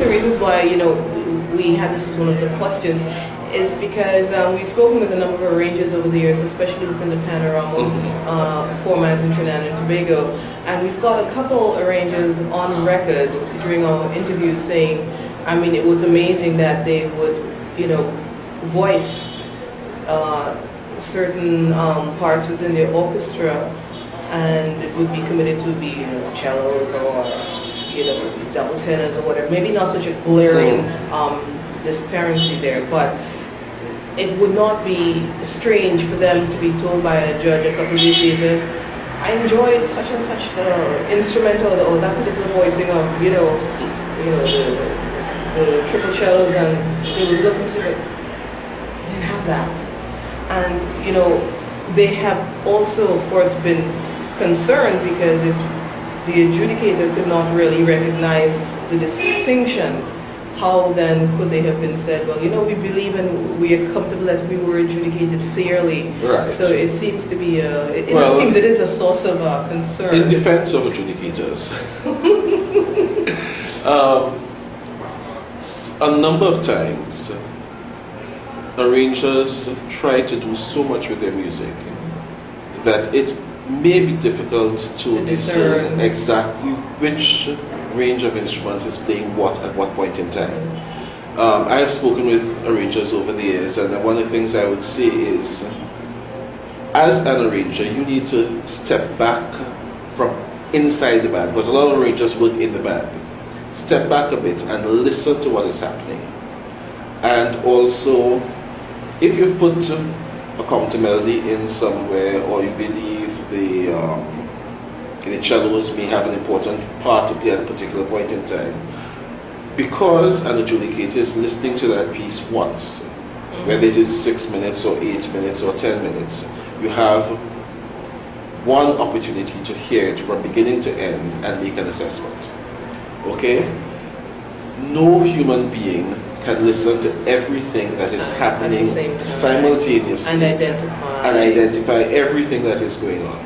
the reasons why, you know, we had this as one of the questions is because we've spoken with a number of arrangers over the years, especially within the panorama format in Trinidad and Tobago, and we've got a couple arrangers on record during our interviews saying, I mean, it was amazing that they would, you know, voice certain parts within their orchestra, and it would be committed to be, you know, cellos or, you know, double tenors or whatever. Maybe not such a glaring disparity there, but it would not be strange for them to be told by a judge a couple of days later, I enjoyed such and such instrumental or that particular voicing of, you know, the triple cellos, and they would look and say, but I didn't have that. And, you know, they have also, of course, been concerned because if the adjudicator could not really recognize the distinction, how then could they have been said, well, you know, we believe and we are comfortable that we were adjudicated fairly. Right. So it seems to be it is a source of concern. In defense of adjudicators, a number of times arrangers try to do so much with their music that it may be difficult to discern exactly which range of instruments is playing what at what point in time. I have spoken with arrangers over the years, and one of the things I would say is, as an arranger, you need to step back from inside the band, because a lot of arrangers work in the band. Step back a bit and listen to what is happening. And also, if you've put a counter melody in somewhere, or you believe the cellos may have an important part to play at a particular point in time, because an adjudicator is listening to that piece once, whether it is 6 minutes or 8 minutes or 10 minutes, you have one opportunity to hear it from beginning to end and make an assessment. Okay? No human being can listen to everything that is happening simultaneously and identify everything that is going on.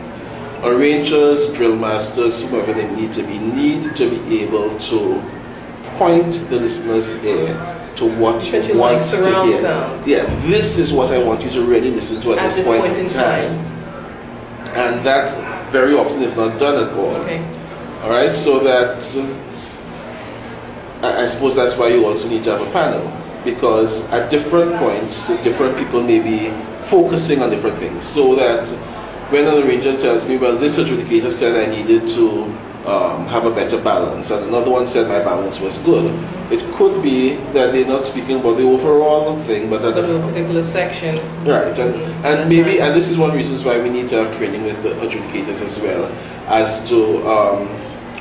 Arrangers, drill masters, whoever they need to be able to point the listener's ear to what you want to hear. Sound. Yeah, this is what I want you to really listen to at this point in time. And that very often is not done at all. Okay. All right, so that I suppose that's why you also need to have a panel, because at different points, different people may be focusing on different things, so that when an arranger tells me, well, this adjudicator said I needed to have a better balance, and another one said my balance was good, it could be that they're not speaking about the overall thing, but at a particular section. Right, and maybe, and this is one of the reasons why we need to have training with the adjudicators as well, as to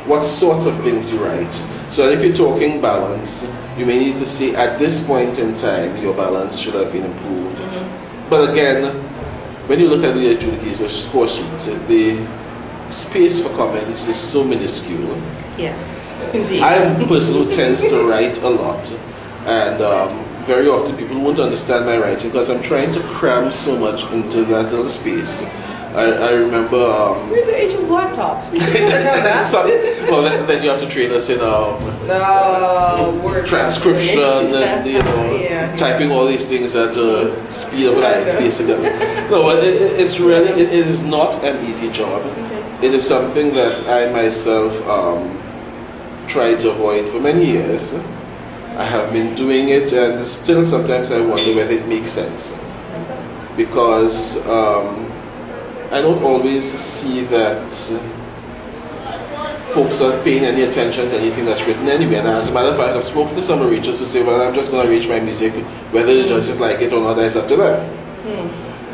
what sorts of things you write. So if you're talking balance, you may need to say, at this point in time, your balance should have been improved. But again, when you look at the adjudicator's score sheet, the space for comments is so minuscule. Yes, indeed. I'm a person who tends to write a lot, and very often people won't understand my writing because I'm trying to cram so much into that little space. I remember... we're the age of laptops. We should have that. Well, then you have to train us in word transcription and, you know, typing all these things at speed of light, basically. No, but it's really, it is not an easy job. Okay. It is something that I myself tried to avoid for many years. I have been doing it, and still sometimes I wonder whether it makes sense. Because I don't always see that folks are paying any attention to anything that's written anywhere. And as a matter of fact, I've spoken to some arrangers who say, well, I'm just going to arrange my music, whether the judges like it or not, that's up to them.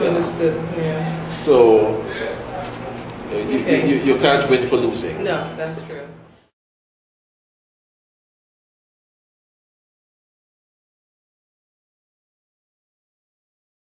Understood, yeah. So, you can't win for losing. No, that's true.